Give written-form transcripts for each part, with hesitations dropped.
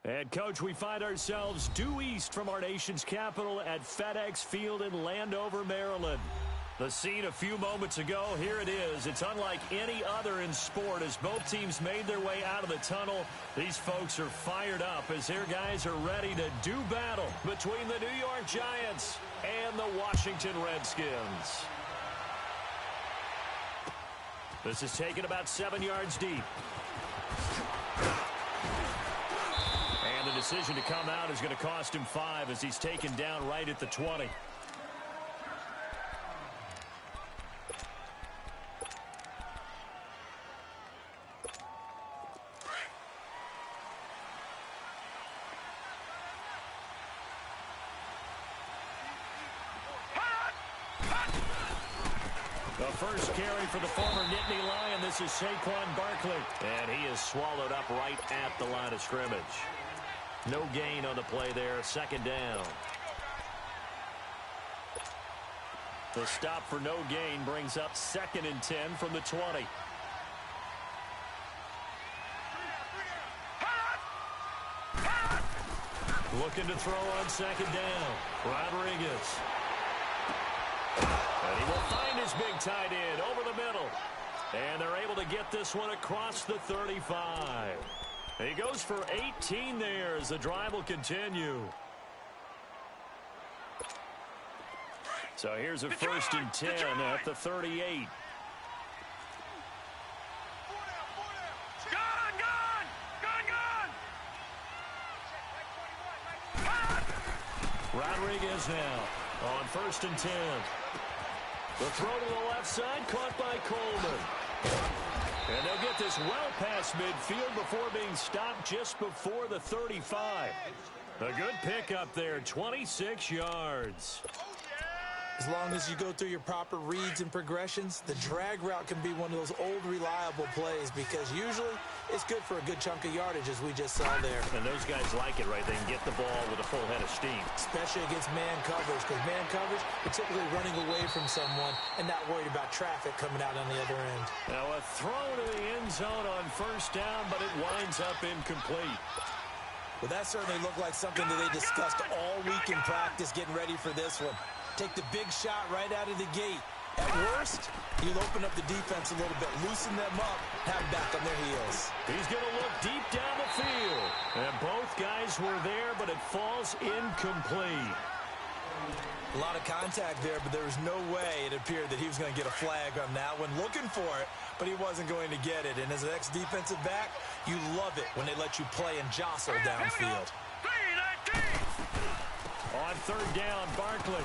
And, Coach, we find ourselves due east from our nation's capital at FedEx Field in Landover, Maryland. The scene a few moments ago, here it is. It's unlike any other in sport as both teams made their way out of the tunnel. These folks are fired up as their guys are ready to do battle between the New York Giants and the Washington Redskins. This is taken about 7 yards deep. And the decision to come out is going to cost him 5 as he's taken down right at the 20. The first carry for the former Nittany Lion. This is Saquon Barkley. And he is swallowed up right at the line of scrimmage. No gain on the play there. Second down. The stop for no gain brings up 2nd and 10 from the 20. Looking to throw on 2nd down. Rodriguez. And he will find his big tight end over the middle. And they're able to get this one across the 35. He goes for 18 there as the drive will continue. So here's a 1st and 10 at the 38. Rodriguez now on 1st and 10. The throw to the left side, caught by Coleman. And they'll get this well past midfield before being stopped just before the 35. A good pickup there, 26 yards. As long as you go through your proper reads and progressions, the drag route can be one of those old reliable plays because usually it's good for a good chunk of yardage as we just saw there. And those guys like it, right? They can get the ball with a full head of steam. Especially against man coverage because man coverage, you're typically running away from someone and not worried about traffic coming out on the other end. Now a throw to the end zone on 1st down, but it winds up incomplete. Well, that certainly looked like something that they discussed all week in practice getting ready for this one. Take the big shot right out of the gate. At worst, you'll open up the defense a little bit, loosen them up, have them back on their heels. He's going to look deep down the field. And both guys were there, but it falls incomplete. A lot of contact there, but there was no way it appeared that he was going to get a flag on that one. Looking for it, but he wasn't going to get it. And as an ex-defensive back, you love it when they let you play and jostle downfield. On 3rd down, Barkley.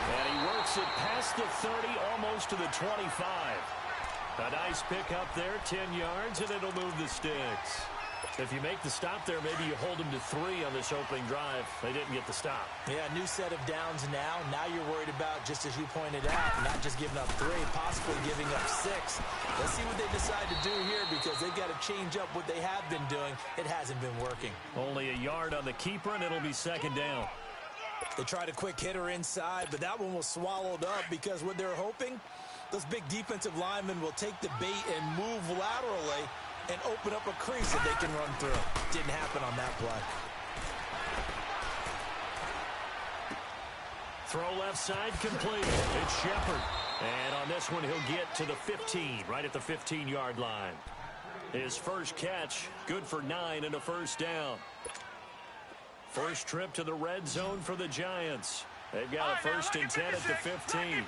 And he works it past the 30, almost to the 25. A nice pickup there, 10 yards, and it'll move the sticks. If you make the stop there, maybe you hold them to 3 on this opening drive. They didn't get the stop. Yeah, new set of downs now. Now you're worried about, just as you pointed out, not just giving up 3, possibly giving up 6. Let's see what they decide to do here because they've got to change up what they have been doing. It hasn't been working. Only a yard on the keeper, and it'll be 2nd down. They tried a quick hitter inside, but that one was swallowed up because what they're hoping, those big defensive linemen will take the bait and move laterally and open up a crease that they can run through. Didn't happen on that play. Throw left side complete. It's Shepard. And on this one, he'll get to the 15, right at the 15-yard line. His first catch, good for 9 and a 1st down. First trip to the red zone for the Giants. They've got a 1st and 10 at the 15.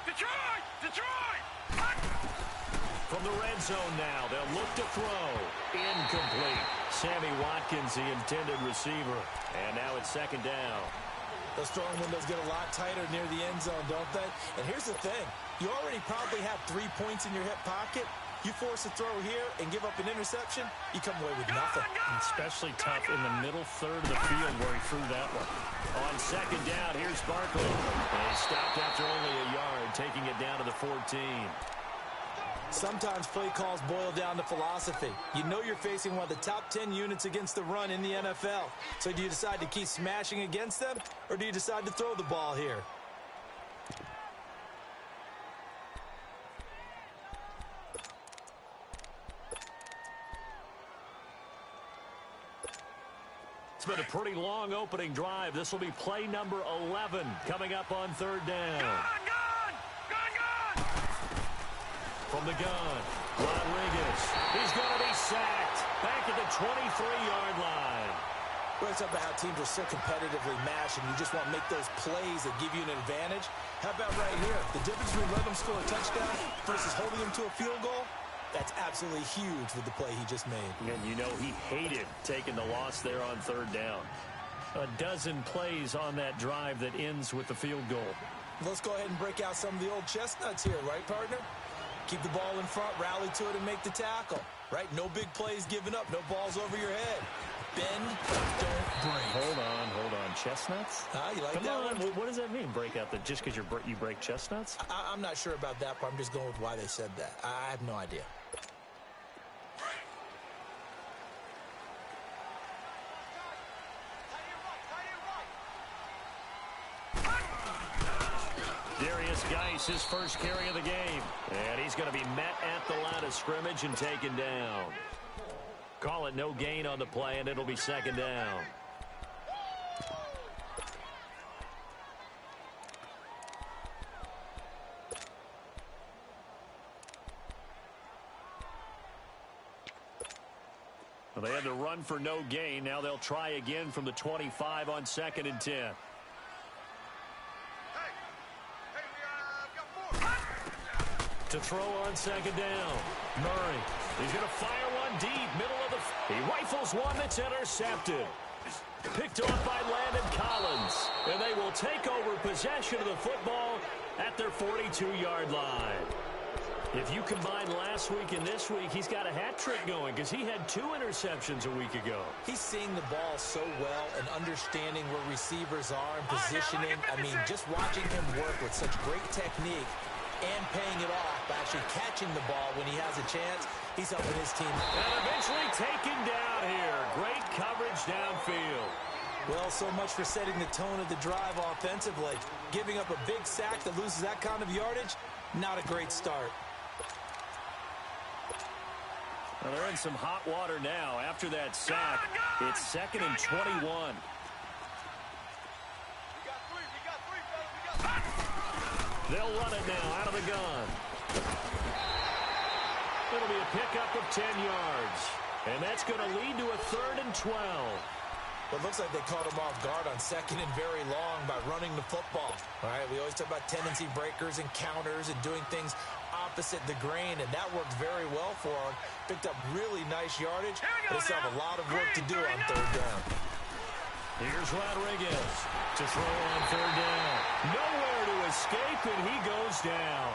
Detroit! From the red zone now, they'll look to throw. Incomplete. Sammy Watkins, the intended receiver. And now it's 2nd down. Those throwing windows get a lot tighter near the end zone, don't they? And here's the thing. You already probably have 3 points in your hip pocket. You force a throw here and give up an interception, you come away with nothing. Especially tough in the middle third of the field where he threw that one. On 2nd down, here's Barkley. And he stopped after only a yard, taking it down to the 14. Sometimes play calls boil down to philosophy. You know you're facing one of the top 10 units against the run in the NFL. So do you decide to keep smashing against them, or do you decide to throw the ball here? It's been a pretty long opening drive. This will be play number 11 coming up on third down. Gun! From the gun, Rodriguez. He's going to be sacked back at the 23-yard line. Well, it's about how teams are so competitively matched, and you just want to make those plays that give you an advantage. How about right here? The difference between letting them score a touchdown versus holding them to a field goal, that's absolutely huge with the play he just made. And you know he hated taking the loss there on third down. A dozen plays on that drive that ends with the field goal. Let's go ahead and break out some of the old chestnuts here, right, partner? Keep the ball in front, rally to it, and make the tackle, right? No big plays given up, no balls over your head. Bend, don't break. Hold on. Chestnuts? You like Come that on. one? What does that mean, break out? Just because you break chestnuts? I'm not sure about that part. I'm just going with why they said that. I have no idea. Darius Geis, his first carry of the game. And he's going to be met at the line of scrimmage and taken down. Call it no gain on the play, and it'll be second down. Well, they had to run for no gain. Now they'll try again from the 25 on 2nd and 10. To throw on second down. Murray. He's going to fire one deep. Middle of the... He rifles one that's intercepted. Picked off by Landon Collins. And they will take over possession of the football at their 42-yard line. If you combine last week and this week, he's got a hat trick going because he had 2 interceptions a week ago. He's seeing the ball so well and understanding where receivers are and positioning. I mean, just watching him work with such great technique and paying it off by actually catching the ball when he has a chance, he's helping his team. And eventually taken down here. Great coverage downfield. Well, so much for setting the tone of the drive offensively. Giving up a big sack that loses that kind of yardage, not a great start. Well, they're in some hot water now. After that sack, it's 2nd and 21. They'll run it now out of the gun. It'll be a pickup of 10 yards. And that's going to lead to a 3rd and 12. Well, it looks like they caught him off guard on 2nd and very long by running the football. All right, we always talk about tendency breakers and counters and doing things opposite the grain, and that worked very well for him. Picked up really nice yardage, but they still have a lot of work to do on 3rd down. Here's Rodriguez to throw on 3rd down. Nowhere to escape, and he goes down.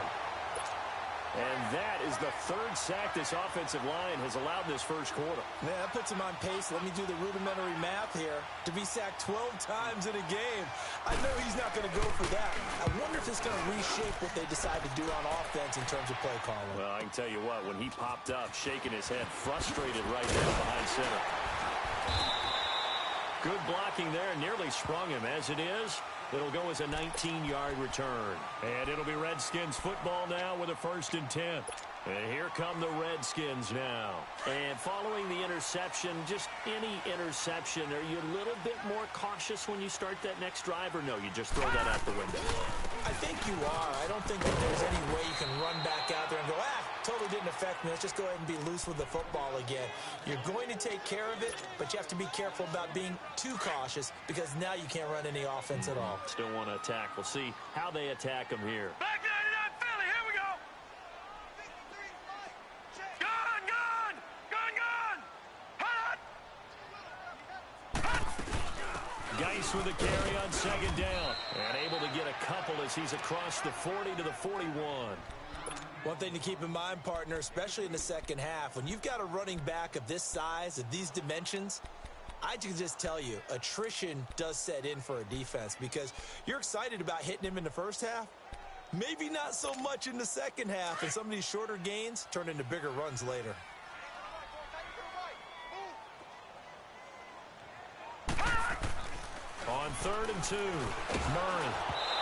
And that is the 3rd sack this offensive line has allowed in this first quarter. Yeah, that puts him on pace. Let me do the rudimentary math here. To be sacked 12 times in a game, I know he's not going to go for that. I wonder if it's going to reshape what they decide to do on offense in terms of play calling. Well, I can tell you what, when he popped up, shaking his head, frustrated right there behind center. Good blocking there, nearly sprung him. As it is, it'll go as a 19-yard return. And it'll be Redskins football now with a 1st and 10. And here come the Redskins now. And following the interception, just any interception, are you a little bit more cautious when you start that next drive, or no, you just throw that out the window? I think you are. I don't think that there's any way you can run back out there and go, totally didn't affect me. Let's just go ahead and be loose with the football again. You're going to take care of it, but you have to be careful about being too cautious because now you can't run any offense at all. Still want to attack. We'll see how they attack them here. Back 99 Philly, here we go. Gun! Geis with a carry on 2nd down. And able to get a couple as he's across the 40 to the 41. One thing to keep in mind, partner, especially in the second half, when you've got a running back of this size, of these dimensions, I can just tell you, attrition does set in for a defense because you're excited about hitting him in the first half. Maybe not so much in the second half, and some of these shorter gains turn into bigger runs later. On 3rd and 2, Murray.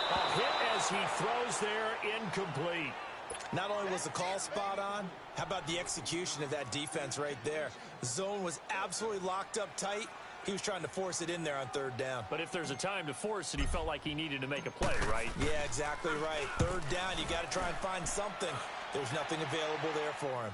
A hit as he throws there, incomplete. Not only was the call spot on, how about the execution of that defense right there? Zone was absolutely locked up tight. He was trying to force it in there on third down. But if there's a time to force it, he felt like he needed to make a play, right? Yeah, exactly right. Third down, you got to try and find something. There's nothing available there for him.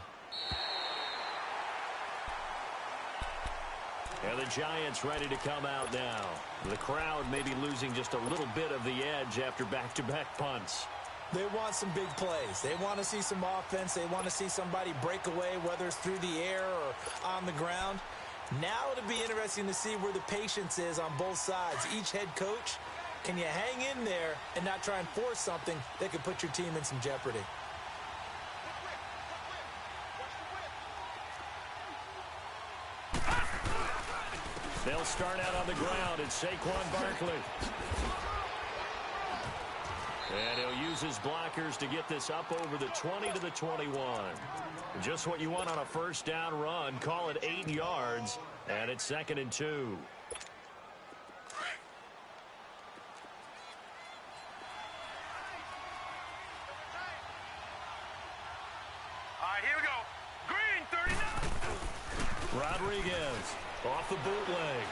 And the Giants ready to come out now. The crowd may be losing just a little bit of the edge after back-to-back punts. They want some big plays. They want to see some offense. They want to see somebody break away, whether it's through the air or on the ground. Now it'll be interesting to see where the patience is on both sides. Each head coach, can you hang in there and not try and force something that could put your team in some jeopardy? They'll start out on the ground. It's Saquon Barkley. And he'll use his blockers to get this up over the 20 to the 21. Just what you want on a first down run. Call it 8 yards. And it's 2nd and 2. All right, here we go. Green, 39. Rodriguez off the bootleg.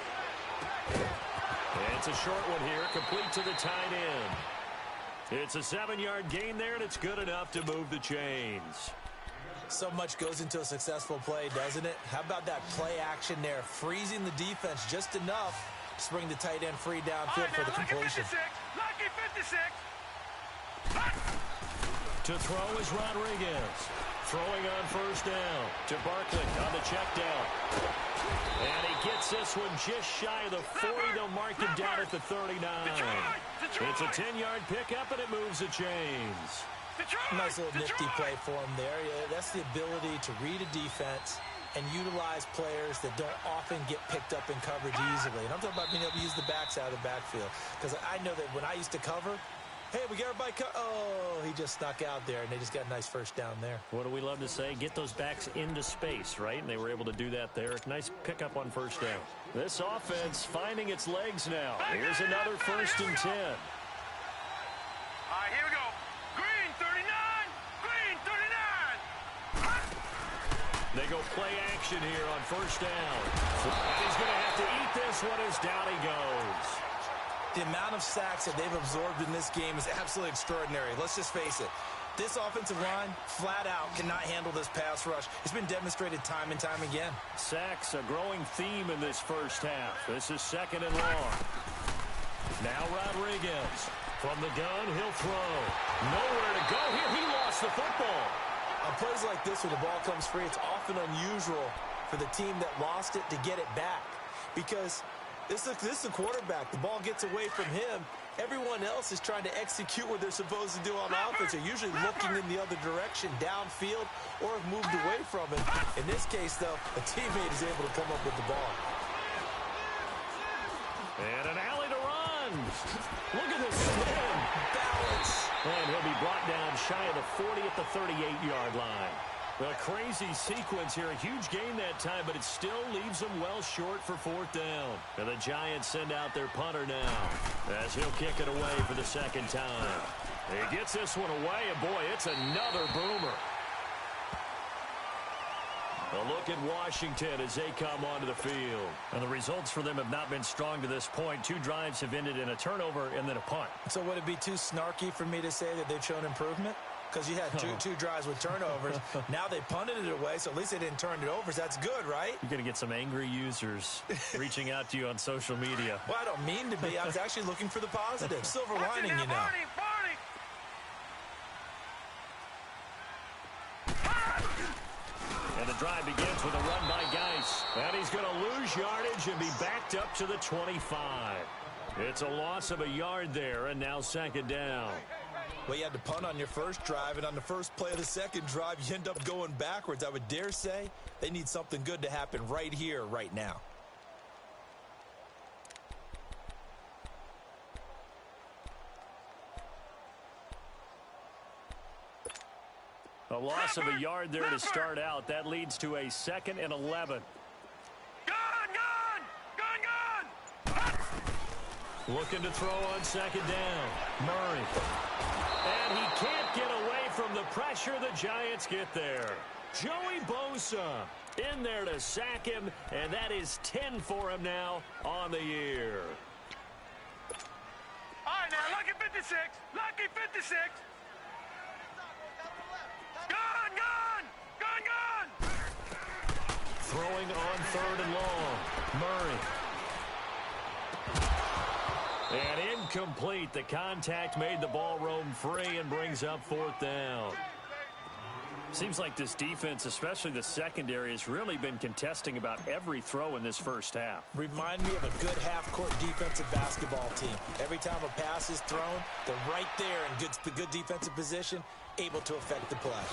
And it's a short one here, complete to the tight end. It's a 7-yard gain there, and it's good enough to move the chains. So much goes into a successful play, doesn't it? How about that play action there? Freezing the defense just enough to bring the tight end free downfield for the completion. Lucky 56. To throw is Rodriguez. Throwing on first down to Barkley on the check down. And he gets this one just shy of the 40. They'll mark him down at the 39. It's a 10-yard pickup, and it moves the chains. Nice little nifty play for him there. Yeah, that's the ability to read a defense and utilize players that don't often get picked up in coverage easily. And I'm talking about being able to use the backs out of the backfield. Because I know that when I used to cover, hey, we got everybody oh, he just snuck out there, and they just got a nice first down there. What do we love to say? Get those backs into space, right? And they were able to do that there. Nice pickup on first down. This offense finding its legs now. Here's another 1st and 10. All right, here we go. Green, 39. Green, 39. They go play action here on first down. And he's going to have to eat this one as down he goes. The amount of sacks that they've absorbed in this game is absolutely extraordinary. Let's just face it. This offensive line, flat out, cannot handle this pass rush. It's been demonstrated time and time again. Sacks, a growing theme in this first half. This is 2nd and long. Now Rodriguez. From the gun, he'll throw. Nowhere to go here. He lost the football. On plays like this where the ball comes free, it's often unusual for the team that lost it to get it back. Because this is the quarterback. The ball gets away from him. Everyone else is trying to execute what they're supposed to do on offense. They're usually looking in the other direction, downfield, or have moved away from it. In this case, though, a teammate is able to come up with the ball. And an alley to run. Look at this spin. Balance. And he'll be brought down shy of the 40 at the 38-yard line. A crazy sequence here. A huge gain that time, but it still leaves them well short for 4th down. And the Giants send out their punter now as he'll kick it away for the 2nd time. He gets this one away, and boy, it's another boomer. A look at Washington as they come onto the field. And the results for them have not been strong to this point. 2 drives have ended in a turnover and then a punt. So would it be too snarky for me to say that they've shown improvement? Because you had two drives with turnovers. Now they punted it away, so at least they didn't turn it over. So that's good, right? You're going to get some angry users reaching out to you on social media. Well, I don't mean to be. I was actually looking for the positive. Silver lining, you know. And the drive begins with a run by Geis. And he's going to lose yardage and be backed up to the 25. It's a loss of a yard there, and now 2nd down. Well, you had to punt on your first drive, and on the first play of the second drive, you end up going backwards. I would dare say they need something good to happen right here, right now. A loss of a yard there to start out. That leads to a 2nd and 11. Looking to throw on 2nd down. Murray. And he can't get away from the pressure. The Giants get there. Joey Bosa In there to sack him, and that is 10 for him now on the year. All right, now, lucky 56. Lucky 56. Gone, gone. Gone, gone. Throwing on 3rd and long. Murray. And incomplete. The contact made the ball roam free and brings up 4th down. Seems like this defense, especially the secondary, has really been contesting about every throw in this first half. Remind me of a good half-court defensive basketball team. Every time a pass is thrown, they're right there in good defensive position, able to affect the play.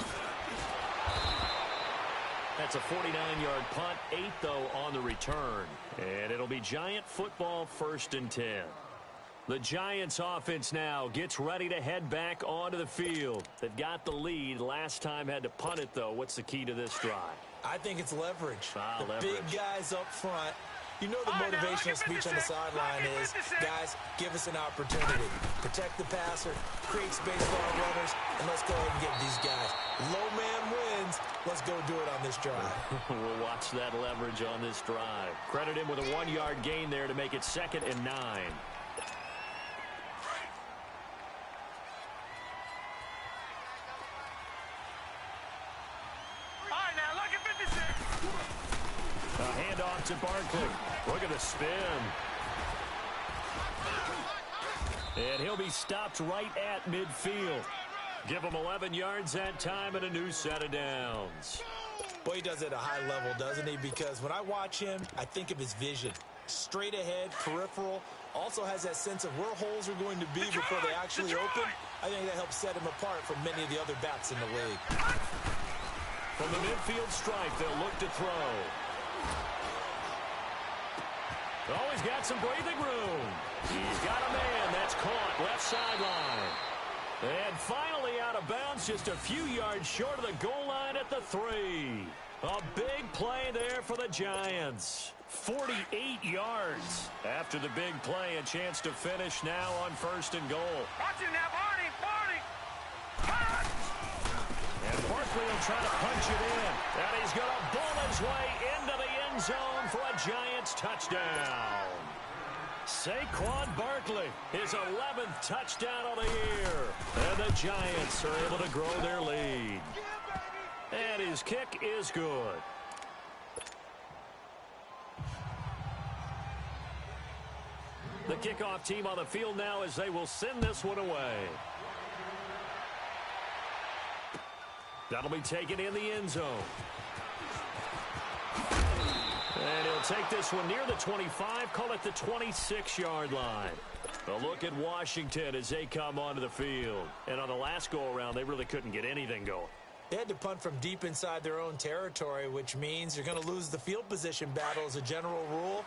That's a 49-yard punt, 8, though, on the return. And it'll be Giant football, 1st and 10. The Giants offense now gets ready to head back onto the field. They've got the lead. Last time had to punt it, though. What's the key to this drive? I think it's leverage. Leverage. Big guys up front. You know the motivational speech on the sideline is, guys, give us an opportunity. Protect the passer, create space for our runners, and let's go ahead and get these guys. Low man wins. Let's go do it on this drive. We'll watch that leverage on this drive. Credit him with a 1-yard gain there to make it 2nd and 9. A handoff to Barkley. Look at the spin. And he'll be stopped right at midfield. Give him 11 yards that time and a new set of downs. Boy, he does it at a high level, doesn't he? Because when I watch him, I think of his vision. Straight ahead, peripheral. Also has that sense of where holes are going to be before they actually open. I think that helps set him apart from many of the other backs in the league. From the midfield stripe, they'll look to throw. Oh, he's got some breathing room. He's got a man that's caught left sideline. And finally out of bounds, just a few yards short of the goal line at the 3. A big play there for the Giants. 48 yards. After the big play, a chance to finish now on 1st and goal. Watch him now, Barney, Barney. And Barkley will try to punch it in. And he's going to bull his way into the end zone for a Giants touchdown. Saquon Barkley, his 11th touchdown of the year. And the Giants are able to grow their lead. And his kick is good. The kickoff team on the field now as they will send this one away. That'll be taken in the end zone. And he'll take this one near the 25, call it the 26-yard line. A look at Washington as they come onto the field. And on the last go-around, they really couldn't get anything going. They had to punt from deep inside their own territory, which means you're going to lose the field position battle as a general rule.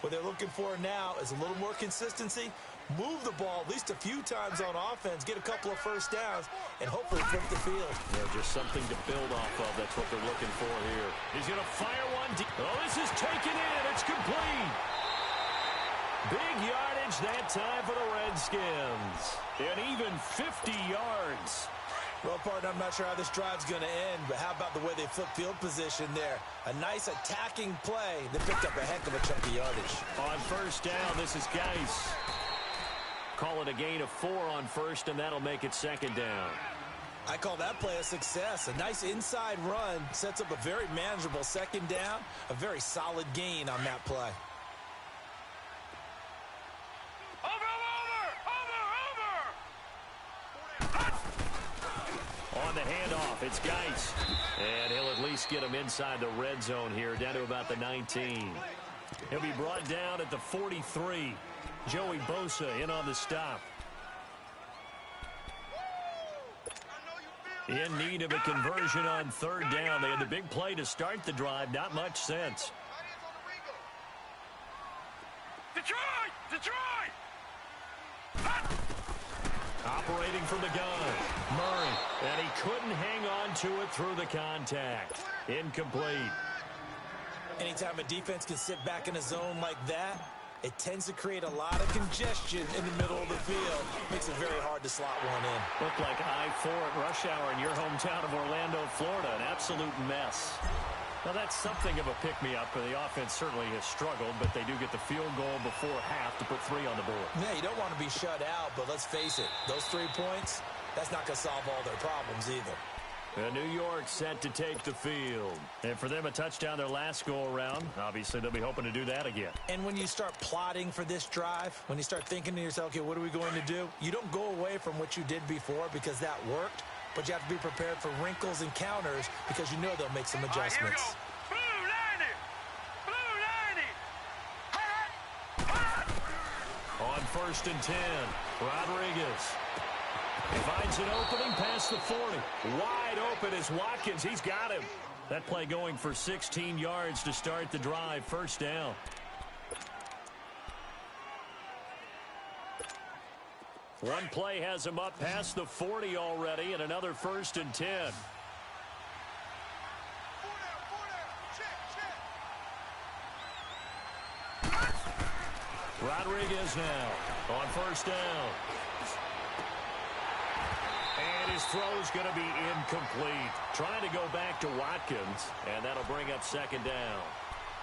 What they're looking for now is a little more consistency, move the ball at least a few times on offense, get a couple of first downs, and hopefully flip the field. Yeah, just something to build off of. That's what they're looking for here. He's going to fire one deep. Oh, this is taken in. It's complete. Big yardage that time for the Redskins. An even 50 yards. Well, partner, I'm not sure how this drive's going to end, but how about the way they flip field position there? A nice attacking play that picked up a heck of a chunk of yardage. On 1st down, this is Geis. Call it a gain of 4 on 1st, and that'll make it 2nd down. I call that play a success. A nice inside run sets up a very manageable 2nd down, a very solid gain on that play. On the handoff, it's Geis. And he'll at least get him inside the red zone here, down to about the 19. He'll be brought down at the 43. Joey Bosa in on the stop. In need of a conversion on 3rd down. They had the big play to start the drive. Not much sense. Detroit! Detroit! Operating from the gun. Murray. And he couldn't hang on to it through the contact. Incomplete. Anytime a defense can sit back in a zone like that, it tends to create a lot of congestion in the middle of the field. Makes it very hard to slot one in. Looked like I-4 at rush hour in your hometown of Orlando, Florida. An absolute mess. Well, that's something of a pick-me-up. The offense certainly has struggled, but they do get the field goal before half to put 3 on the board. Yeah, you don't want to be shut out, but let's face it, those 3 points, that's not going to solve all their problems either. New York set to take the field. And for them, a touchdown their last go-around. Obviously, they'll be hoping to do that again. And when you start plotting for this drive, when you start thinking to yourself, okay, what are we going to do? You don't go away from what you did before because that worked, but you have to be prepared for wrinkles and counters because you know they'll make some adjustments. All right, here we go. Blue 90. On 1st and 10, Rodriguez. He finds an opening past the 40. Wide open is Watkins. He's got him. That play going for 16 yards to start the drive. 1st down. One play has him up past the 40 already, and another 1st and 10. Rodriguez now on 1st down. And his throw's going to be incomplete. Trying to go back to Watkins, and that'll bring up 2nd down.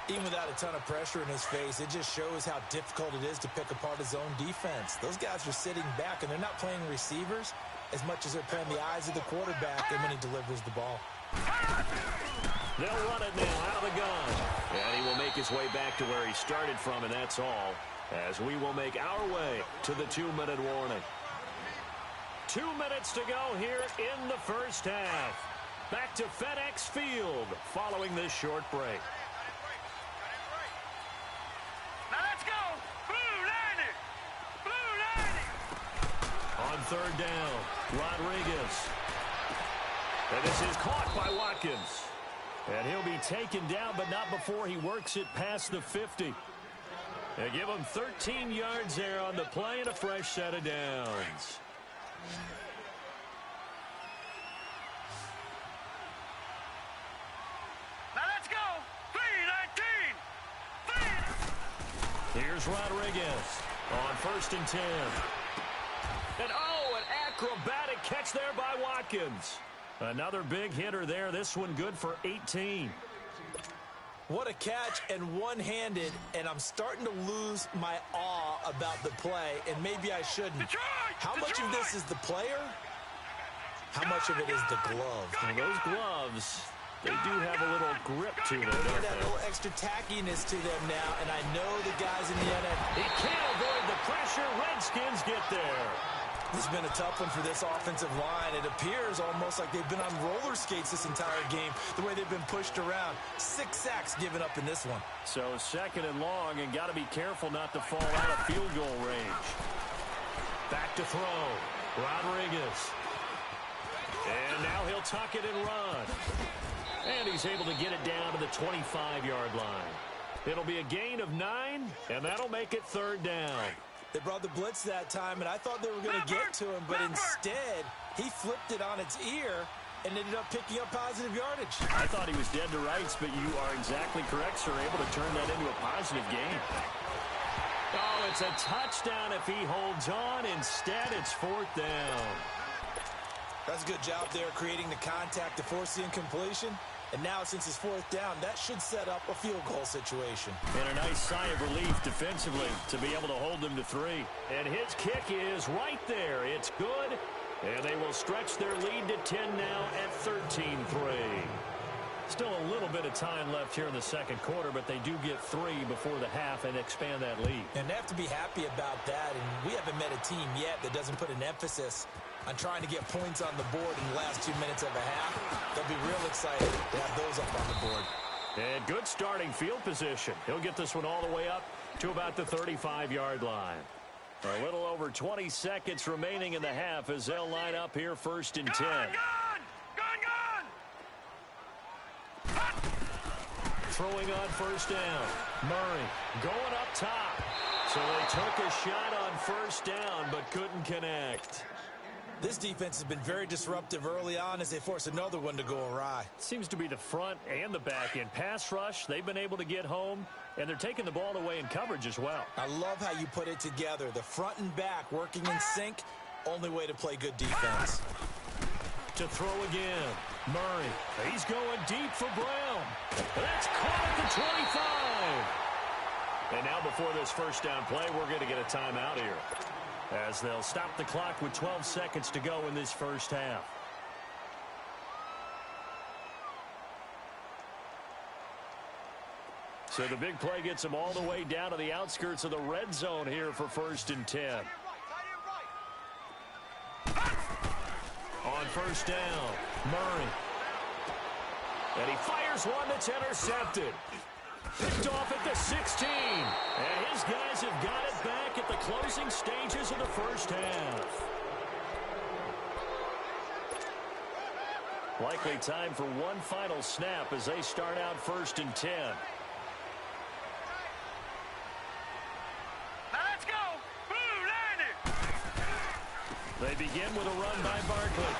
Even without a ton of pressure in his face, it just shows how difficult it is to pick apart his own defense. Those guys are sitting back, and they're not playing receivers as much as they're playing the eyes of the quarterback and when he delivers the ball. They'll run it now out of the gun. And he will make his way back to where he started from, and that's all, as we will make our way to the 2-minute warning. 2 minutes to go here in the 1st half. Back to FedEx Field following this short break. Now let's go. Blue 90. Blue 90. On 3rd down, Rodriguez. And this is caught by Watkins. And he'll be taken down, but not before he works it past the 50. They give him 13 yards there on the play and a fresh set of downs. Now let's go. 3-19. Here's Rodriguez on 1st and 10. And an acrobatic catch there by Watkins. Another big hitter there. This one good for 18. What a catch, and one-handed, and I'm starting to lose my awe about the play, and maybe I shouldn't. How much of this is the player? How much of it is the glove? Well, those gloves, they do have a little grip to them. There's that little extra tackiness to them now, and I know the guys in the NFL. He can't avoid the pressure. Redskins get there. This has been a tough one for this offensive line. It appears almost like they've been on roller skates this entire game, the way they've been pushed around. 6 sacks given up in this one. So 2nd and long, and got to be careful not to fall out of field goal range. Back to throw. Rodriguez. And now he'll tuck it and run. And he's able to get it down to the 25-yard line. It'll be a gain of 9, and that'll make it 3rd down. They brought the blitz that time, and I thought they were going to get to him, but instead, he flipped it on its ear and ended up picking up positive yardage. I thought he was dead to rights, but you are exactly correct, sir. Able to turn that into a positive gain. Oh, it's a touchdown if he holds on. Instead, it's 4th down. That's a good job there, creating the contact to force the incompletion. And now, since it's 4th down, that should set up a field goal situation. And a nice sigh of relief defensively to be able to hold them to 3. And his kick is right there. It's good. And they will stretch their lead to 10 now at 13-3. Still a little bit of time left here in the 2nd quarter, but they do get 3 before the half and expand that lead. And they have to be happy about that. And we haven't met a team yet that doesn't put an emphasis on trying to get points on the board in the last 2 minutes of a half. They'll be real excited to have those up on the board. And good starting field position. He'll get this one all the way up to about the 35-yard line. A little over 20 seconds remaining in the half as they'll line up here 1st and 10. Throwing on 1st down. Murray going up top. So they took a shot on 1st down but couldn't connect. This defense has been very disruptive early on as they force another one to go awry. Seems to be the front and the back end. Pass rush, they've been able to get home, and they're taking the ball away in coverage as well. I love how you put it together. The front and back working in sync, only way to play good defense. To throw again. Murray. He's going deep for Brown. That's caught at the 25. And now before this first down play, we're going to get a timeout here, as they'll stop the clock with 12 seconds to go in this first half. So the big play gets them all the way down to the outskirts of the red zone here for 1st and 10. On first down, Murray. And he fires one that's intercepted. Picked off at the 16. And his guys have got it back at the closing stages of the first half. Likely time for one final snap as they start out 1st and 10. They begin with a run by Barkley.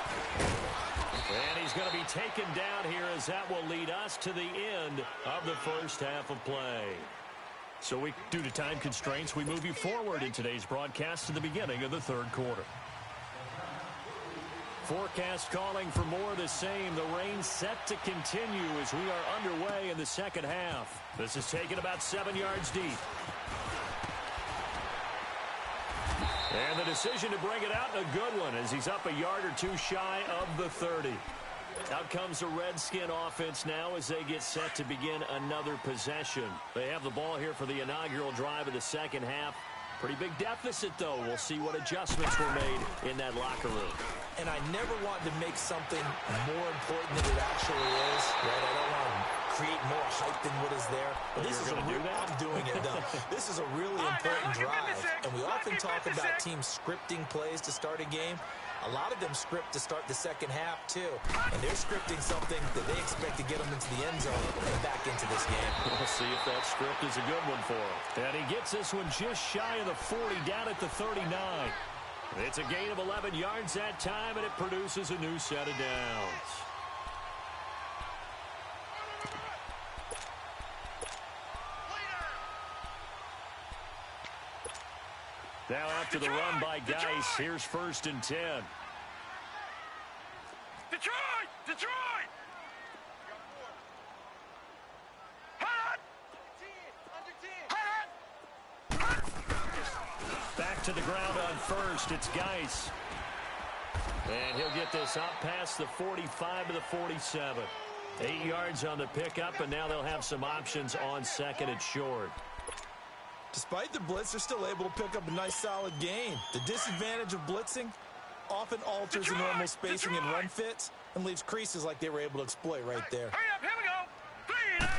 And he's going to be taken down here, as that will lead us to the end of the first half of play. So due to time constraints, we move you forward in today's broadcast to the beginning of the third quarter. Forecast calling for more of the same. The rain set to continue as we are underway in the second half. This is taken about 7 yards deep. And the decision to bring it out, a good one, as he's up a yard or two shy of the 30. Out comes the Redskin offense now as they get set to begin another possession. They have the ball here for the inaugural drive of the second half. Pretty big deficit, though. We'll see what adjustments were made in that locker room. And I never want to make something more important than it actually is. Right? I don't want to create more hype than what is there. But this is I'm doing it, though. This is a really important drive. And we often talk about teams scripting plays to start a game. A lot of them script to start the second half, too. And they're scripting something that they expect to get them into the end zone and back into this game. We'll see if that script is a good one for him. And he gets this one just shy of the 40, down at the 39. It's a gain of 11 yards that time, and it produces a new set of downs. Now after the run by Geis, here's 1st and 10. Detroit! Detroit! Back to the ground on first. It's Geis. And he'll get this up past the 45 to the 47. 8 yards on the pickup, and now they'll have some options on second and short. Despite the blitz, they're still able to pick up a nice, solid gain. The disadvantage of blitzing often alters the normal spacing and run fits and leaves creases like they were able to exploit right there. Hurry up, here we go. 3 and 8.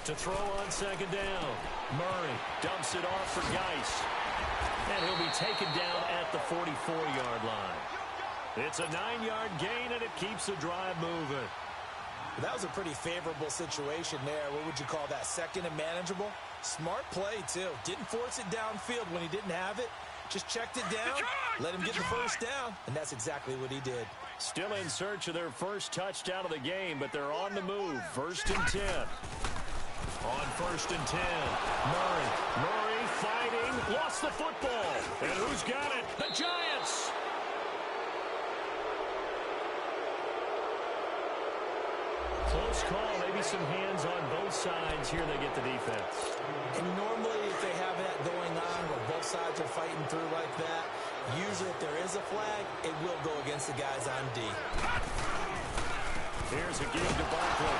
To throw on second down, Murray dumps it off for Geis. And he'll be taken down at the 44-yard line. It's a 9-yard gain, and it keeps the drive moving. That was a pretty favorable situation there. What would you call that? Second and manageable? Smart play, too. Didn't force it downfield when he didn't have it. Just checked it down, let him get the first down, and that's exactly what he did. Still in search of their first touchdown of the game, but they're on the move. 1st and 10. On 1st and 10, Murray fighting, lost the football. And who's got it? The Giants. Close call, maybe some hands on both sides. Here they get the defense. And normally if they have that going on where both sides are fighting through like that, usually if there is a flag, it will go against the guys on D. Here's a give to Barkley.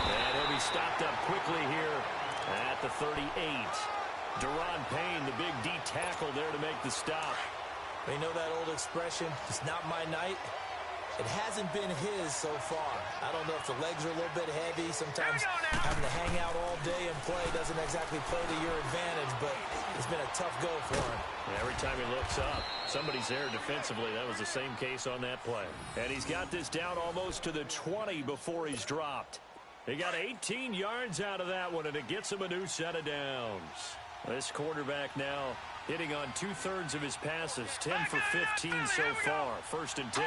And he'll be stopped up quickly here at the 38. Deron Payne, the big D tackle there to make the stop. They know that old expression, it's not my night. It hasn't been his so far. I don't know if the legs are a little bit heavy. Sometimes having to hang out all day and play doesn't exactly play to your advantage, but it's been a tough go for him. Yeah, every time he looks up, somebody's there defensively. That was the same case on that play. And he's got this down almost to the 20 before he's dropped. He got 18 yards out of that one, and it gets him a new set of downs. This quarterback now hitting on 2/3 of his passes, 10 for 15 so far. 1st and 10.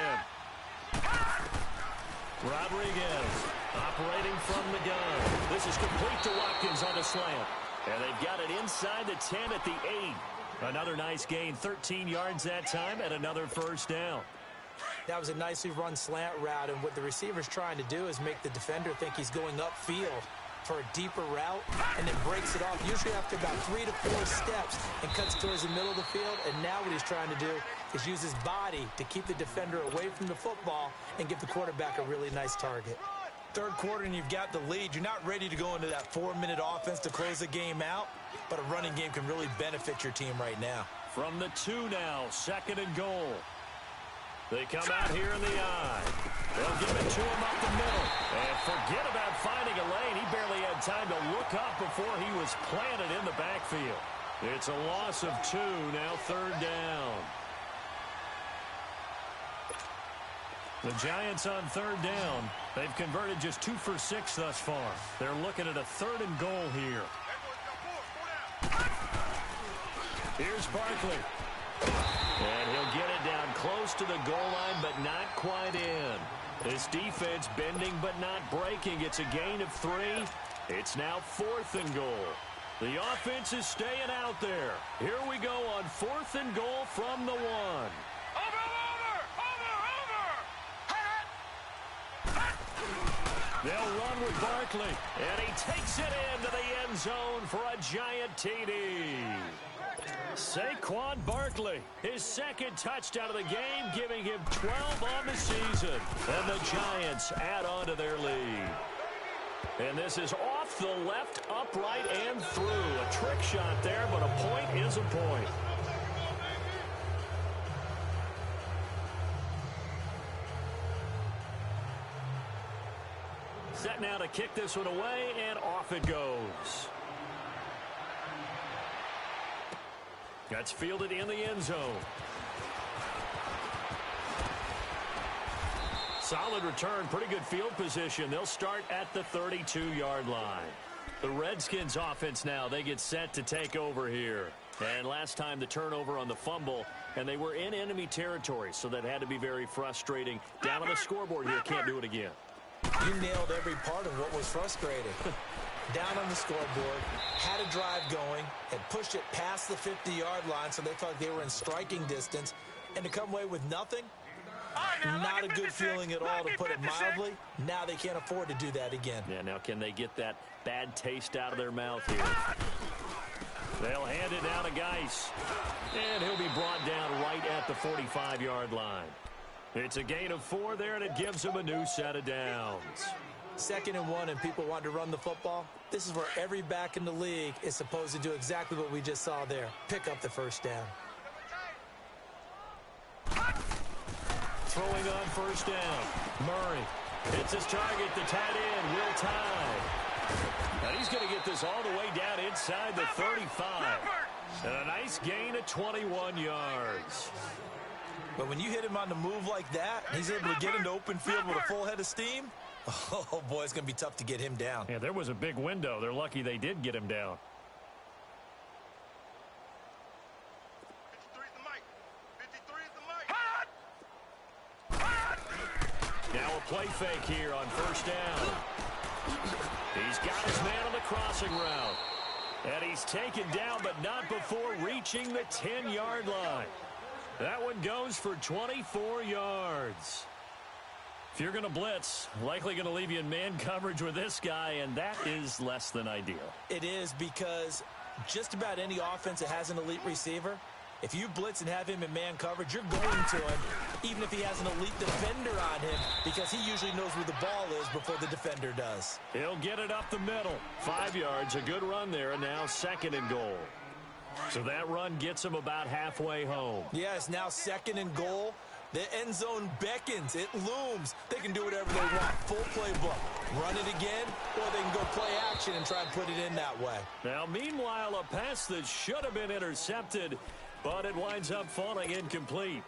Rodriguez operating from the gun. This is complete to Watkins on a slant. And they've got it inside the 10 at the 8. Another nice gain, 13 yards that time, and another first down. That was a nicely run slant route, and what the receiver's trying to do is make the defender think he's going upfield for a deeper route, and then breaks it off, usually after about 3 to 4 steps, and cuts towards the middle of the field. And now what he's trying to do is use his body to keep the defender away from the football and give the quarterback a really nice target. Third quarter, and you've got the lead. You're not ready to go into that 4-minute offense to close the game out, but a running game can really benefit your team right now. From the 2 now, 2nd and goal. They come out here in the I. They'll give it to him up the middle. And forget about finding a lane. He barely had time to look up before he was planted in the backfield. It's a loss of 2, now 3rd down. The Giants on 3rd down. They've converted just 2 for 6 thus far. They're looking at a 3rd and goal here. Here's Barkley. And he'll get it down close to the goal line, but not quite in. This defense bending but not breaking. It's a gain of 3. It's now 4th and goal. The offense is staying out there. Here we go on 4th and goal from the 1. They'll run with Barkley, and he takes it into the end zone for a giant TD. Saquon Barkley, his 2nd touchdown of the game, giving him 12 on the season. And the Giants add on to their lead. And this is off the left, upright, and through. A trick shot there, but a point is a point. Set now to kick this one away, and off it goes. That's fielded in the end zone. Solid return, pretty good field position. They'll start at the 32-yard line. The Redskins offense now, they get set to take over here. And last time the turnover on the fumble, and they were in enemy territory, so that had to be very frustrating. Down on the scoreboard here, can't do it again. You nailed every part of what was frustrating. Down on the scoreboard, had a drive going, had pushed it past the 50-yard line, so they thought they were in striking distance, and to come away with nothing, not a good feeling at all, to put it mildly. Now they can't afford to do that again. Yeah, now can they get that bad taste out of their mouth here? They'll hand it down to Geis, and he'll be brought down right at the 45-yard line. It's a gain of 4 there, and it gives him a new set of downs. 2nd and 1, and people want to run the football. This is where every back in the league is supposed to do exactly what we just saw there. Pick up the 1st down. Throwing on 1st down. Murray hits his target, the tight end, Will Tye. And he's going to get this all the way down inside the 35. And a nice gain of 21 yards. But when you hit him on the move like that, he's able to get into open field with a full head of steam. Oh, boy, it's going to be tough to get him down. Yeah, there was a big window. They're lucky they did get him down. 53 is the mic. Now a play fake here on 1st down. He's got his man on the crossing route. And he's taken down, but not before reaching the 10-yard line. That one goes for 24 yards. If you're going to blitz, likely going to leave you in man coverage with this guy, and that is less than ideal. It is, because just about any offense that has an elite receiver, if you blitz and have him in man coverage, you're going to him, even if he has an elite defender on him, because he usually knows where the ball is before the defender does. He'll get it up the middle. 5 yards, a good run there, and now 2nd and goal. So that run gets him about halfway home. Yes, now 2nd and goal. The end zone beckons. It looms. They can do whatever they want. Full playbook. Run it again, or they can go play action and try and put it in that way. Now, meanwhile, a pass that should have been intercepted, but it winds up falling incomplete.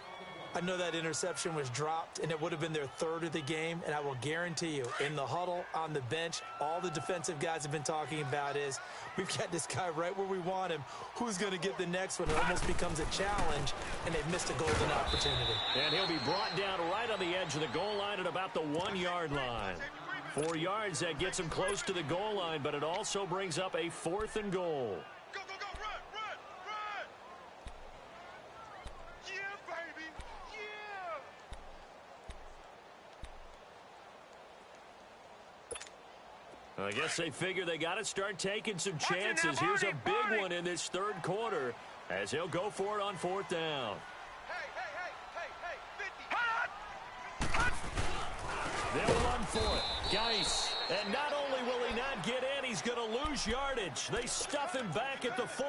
I know that interception was dropped, and it would have been their 3rd of the game, and I will guarantee you, in the huddle, on the bench, all the defensive guys have been talking about is, we've got this guy right where we want him. Who's going to get the next one? It almost becomes a challenge, and they've missed a golden opportunity. And he'll be brought down right on the edge of the goal line at about the 1-yard line. 4 yards, that gets him close to the goal line, but it also brings up a 4th and goal. Go, go, go, run, run, run. Yeah, baby, yeah. I guess they figure they got to start taking some chances. Here's a big one in this third quarter as he'll go for it on fourth down. They'll run for it. Geis. And not only will he not get in, he's going to lose yardage. They stuff him back at the 4.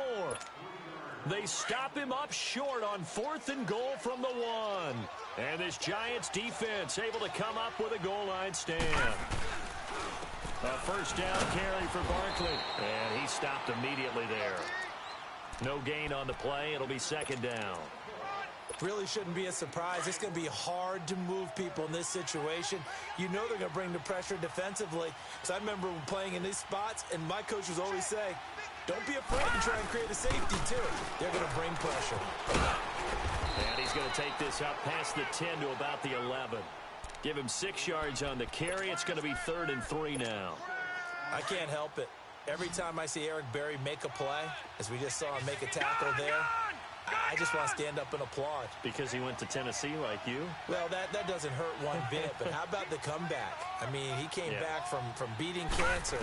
They stop him up short on 4th and goal from the 1. And this Giants defense able to come up with a goal line stand. A first down carry for Barkley. And he stopped immediately there. No gain on the play. It'll be second down. Really shouldn't be a surprise. It's going to be hard to move people in this situation. You know they're going to bring the pressure defensively. So I remember playing in these spots, and my coach was always saying, don't be afraid to try and create a safety, too. They're going to bring pressure. And he's going to take this up past the 10 to about the 11. Give him 6 yards on the carry. It's going to be 3rd and 3 now. I can't help it. Every time I see Eric Berry make a play, as we just saw him make a tackle there, I just want to stand up and applaud. Because he went to Tennessee like you? Well, that doesn't hurt one bit, but how about the comeback? I mean, he came back from beating cancer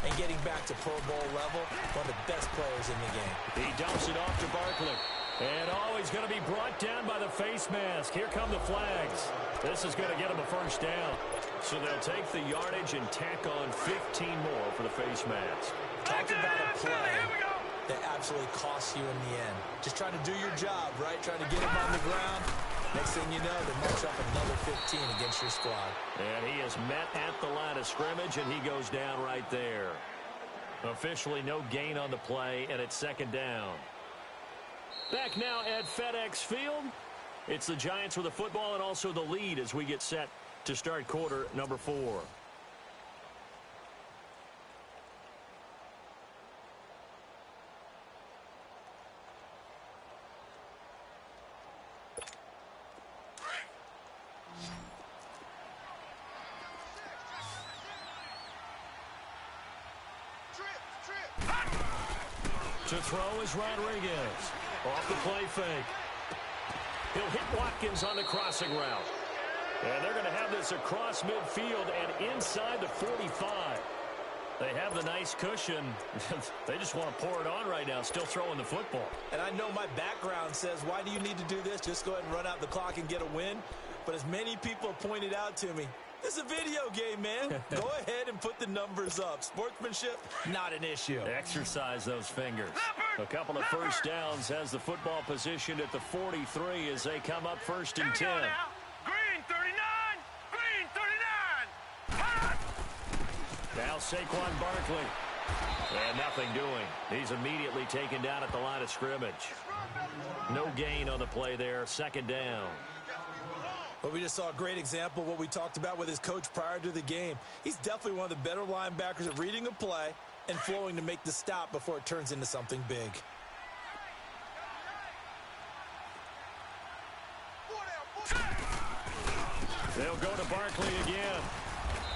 and getting back to Pro Bowl level, one of the best players in the game. He dumps it off to Barkley. And he's going to be brought down by the face mask. Here come the flags. This is going to get him a first down. So they'll take the yardage and tack on 15 more for the face mask. Talk about a play that absolutely costs you in the end. Just trying to do your job, right? Trying to get him on the ground. Next thing you know, they march up another 15 against your squad. And he is met at the line of scrimmage, and he goes down right there. Officially no gain on the play, and it's second down. Back now at FedEx Field. It's the Giants with the football and also the lead as we get set to start quarter number 4. To throw is Rodriguez. Off the play fake. He'll hit Watkins on the crossing route. And they're going to have this across midfield and inside the 45. They have the nice cushion. They just want to pour it on right now, still throwing the football. And I know my background says, why do you need to do this? Just go ahead and run out the clock and get a win. But as many people have pointed out to me, this is a video game, man. Go ahead and put the numbers up. Sportsmanship, not an issue. Exercise those fingers. A couple of first downs, has the football positioned at the 43 as they come up 1st and 10. Green 39! Green 39! Now Saquon Barkley. And nothing doing. He's immediately taken down at the line of scrimmage. No gain on the play there. Second down. Well, we just saw a great example of what we talked about with his coach prior to the game. He's definitely one of the better linebackers at reading a play and flowing to make the stop before it turns into something big. They'll go to Barkley again.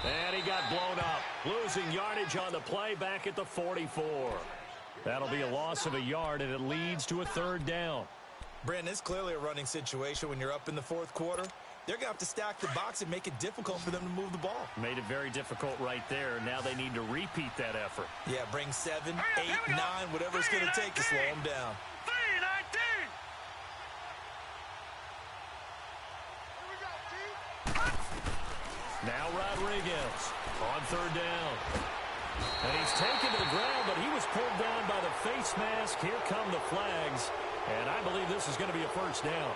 And he got blown up. Losing yardage on the play back at the 44. That'll be a loss of a yard, and it leads to a 3rd down. Brandon, it's clearly a running situation when you're up in the 4th quarter. They're going to have to stack the box and make it difficult for them to move the ball. Made it very difficult right there. Now they need to repeat that effort. Yeah, bring 7, 8, 9, whatever it's going to take to slow them down. 3-19! Now Rodriguez on 3rd down. And he's taken to the ground, but he was pulled down by the face mask. Here come the flags. And I believe this is going to be a first down.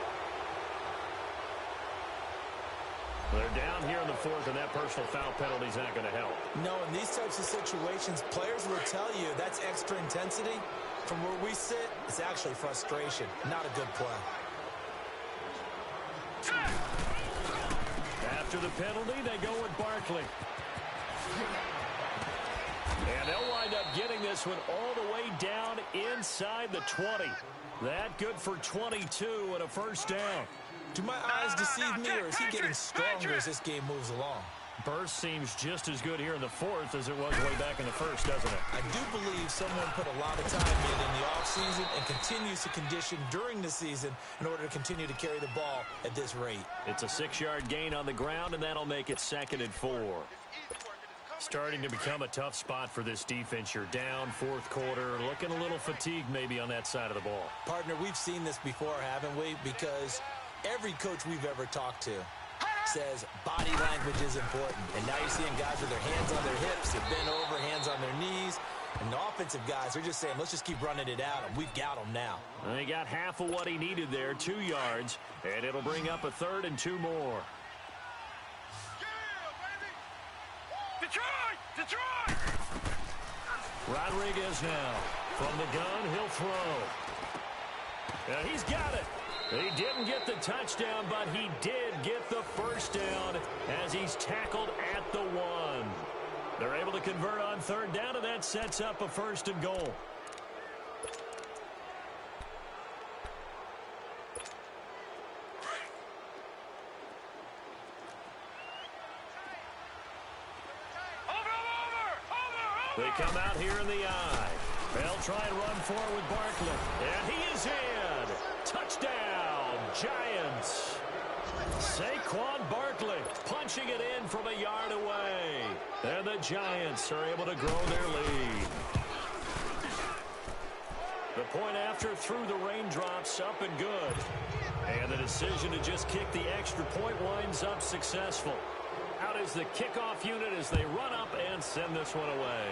They're down here in the 4th, and that personal foul penalty is not going to help. No, in these types of situations, players will tell you that's extra intensity. From where we sit, it's actually frustration, not a good play. After the penalty, they go with Barkley. And they'll wind up getting this one all the way down inside the 20. That good for 22 and a first down. Do my eyes deceive me, or is he getting stronger as this game moves along? Burst seems just as good here in the 4th as it was way back in the 1st, doesn't it? I do believe someone put a lot of time in the offseason and continues to condition during the season in order to continue to carry the ball at this rate. It's a 6-yard gain on the ground, and that'll make it 2nd and 4. Starting to become a tough spot for this defense. You're down fourth quarter, looking a little fatigued maybe on that side of the ball. Partner, we've seen this before, haven't we? Because every coach we've ever talked to says body language is important. And now you're seeing guys with their hands on their hips, they're bent over, hands on their knees. And the offensive guys are just saying, let's just keep running it at them. We've got them now. And he got half of what he needed there, 2 yards. And it'll bring up a 3rd and 2 more. Detroit! Detroit! Rodriguez now. From the gun, he'll throw. And he's got it. He didn't get the touchdown, but he did get the first down as he's tackled at the 1. They're able to convert on 3rd down, and that sets up a 1st and goal. They come out here in the eye. They'll try and run forward with Barkley. And he is in. Touchdown, Giants. Saquon Barkley punching it in from a yard away. And the Giants are able to grow their lead. The point after through the raindrops, up and good. And the decision to just kick the extra point winds up successful. Out is the kickoff unit as they run up and send this one away.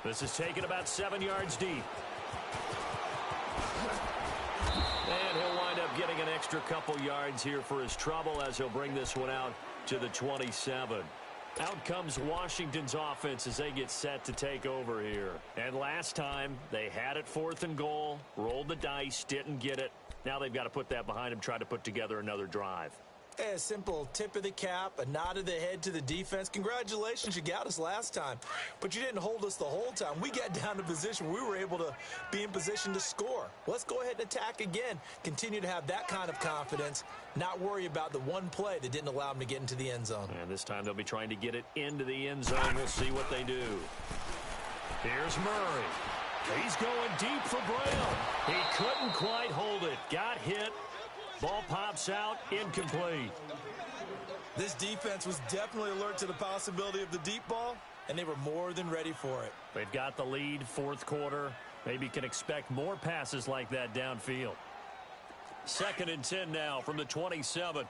This is taken about 7 yards deep. And he'll wind up getting an extra couple yards here for his trouble as he'll bring this one out to the 27. Out comes Washington's offense as they get set to take over here. And last time, they had it 4th and goal, rolled the dice, didn't get it. Now they've got to put that behind them, try to put together another drive. Hey, a simple tip of the cap, a nod of the head to the defense. Congratulations, you got us last time. But you didn't hold us the whole time. We got down to position where we were able to be in position to score. Let's go ahead and attack again. Continue to have that kind of confidence. Not worry about the one play that didn't allow them to get into the end zone. And this time they'll be trying to get it into the end zone. We'll see what they do. Here's Murray. He's going deep for Brown. He couldn't quite hold it. Got hit. Ball pops out, incomplete. This defense was definitely alert to the possibility of the deep ball, and they were more than ready for it. They've got the lead, fourth quarter. Maybe can expect more passes like that downfield. 2nd and 10 now from the 27.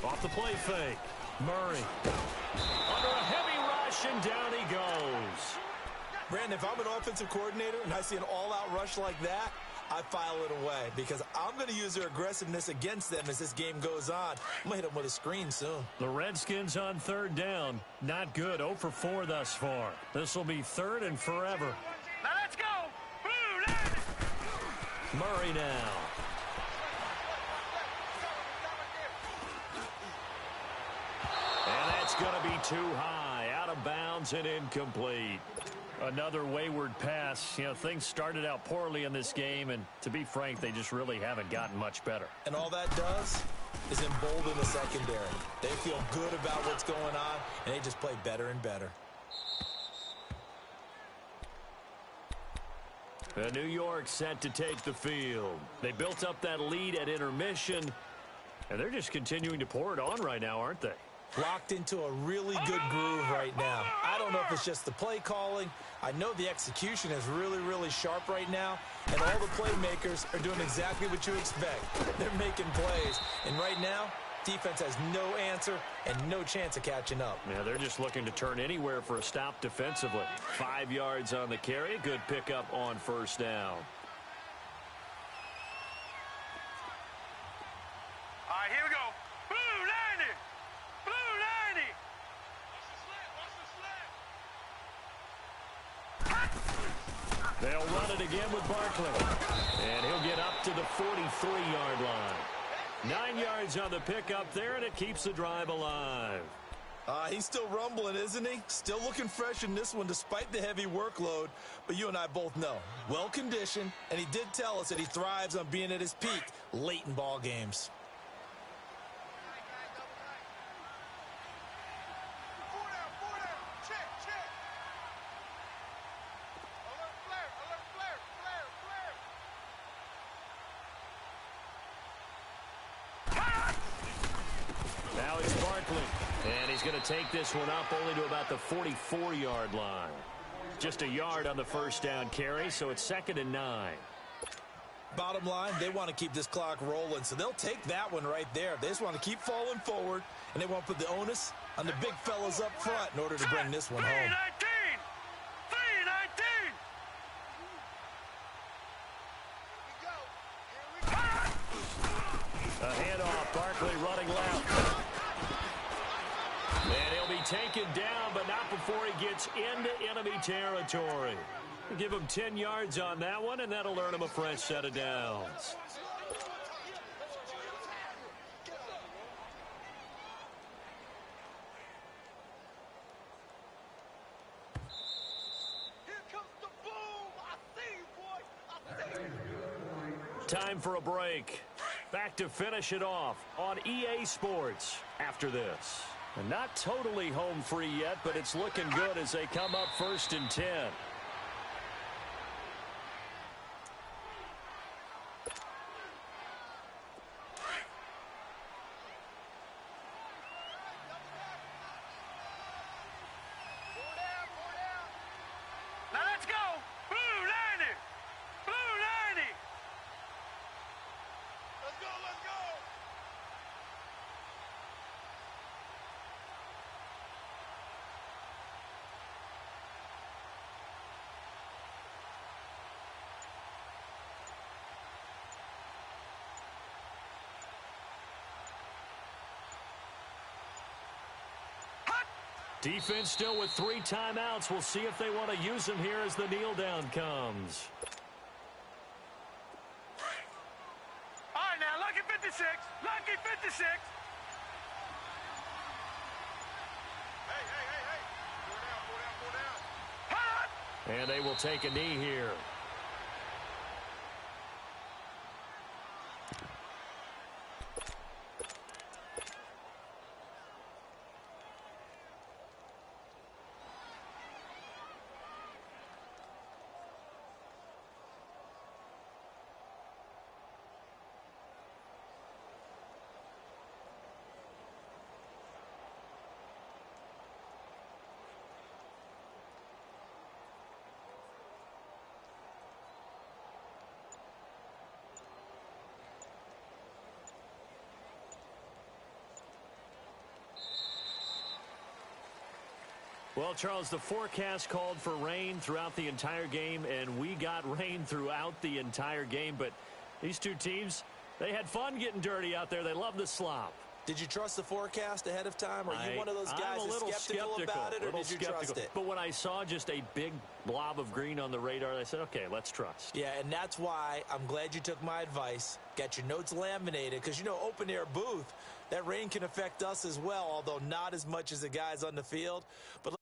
Off the play fake. Murray. Under a heavy rush, and down he goes. Brandon, if I'm an offensive coordinator and I see an all-out rush like that, I file it away because I'm going to use their aggressiveness against them as this game goes on. I'm going to hit them with a screen soon. The Redskins on 3rd down. Not good. 0 for 4 thus far. This will be 3rd and forever. Now let's go. Blue line. Murray now. And that's going to be too high. Out of bounds and incomplete. Another wayward pass. You know, things started out poorly in this game, and to be frank, they just really haven't gotten much better. And all that does is embolden the secondary. They feel good about what's going on, and they just play better and better. New York set to take the field. They built up that lead at intermission, and they're just continuing to pour it on right now, aren't they? Locked into a really good groove right now. I don't know if it's just the play calling. I know the execution is really, really sharp right now, and all the playmakers are doing exactly what you expect. They're making plays, and right now, defense has no answer and no chance of catching up. Yeah, they're just looking to turn anywhere for a stop defensively. 5 yards on the carry. Good pickup on 1st down. All right, here we go. Blue 90. Blue 90. They'll run it again with Barkley. And he'll get up to the 43-yard line. 9 yards on the pickup there, and it keeps the drive alive. He's still rumbling, isn't he? Still looking fresh in this one despite the heavy workload. But you and I both know, well-conditioned, and he did tell us that he thrives on being at his peak late in ball games. he's going to take this one up only to about the 44-yard line. Just a yard on the first down carry, so it's 2nd and 9. Bottom line, they want to keep this clock rolling, so they'll take that one right there. They just want to keep falling forward, and they want to put the onus on the big fellas up front in order to bring this one home. 319! A handoff, Barkley running left. And he'll be taken down, but not before he gets into enemy territory. Give him 10 yards on that one, and that'll earn him a fresh set of downs. Here comes the boom! I see you, boy! I see you! Time for a break. Back to finish it off on EA Sports after this. And not totally home free yet, but it's looking good as they come up 1st and 10. Now let's go! Blue 90! Blue 90! Let's go, let's go! Defense still with 3 timeouts. We'll see if they want to use them here as the kneel down comes. All right, now, lucky 56. Lucky 56. Hey, hey, hey, hey. Pull down, pull down, pull down. Hot! And they will take a knee here. Well, Charles, the forecast called for rain throughout the entire game, and we got rain throughout the entire game. But these two teams, they had fun getting dirty out there. They love the slop. Did you trust the forecast ahead of time? Are you one of those guys that's skeptical about it, or did you trust it? But when I saw just a big blob of green on the radar, I said, okay, let's trust. Yeah, and that's why I'm glad you took my advice. Got your notes laminated, because, you know, open-air booth, that rain can affect us as well, although not as much as the guys on the field. But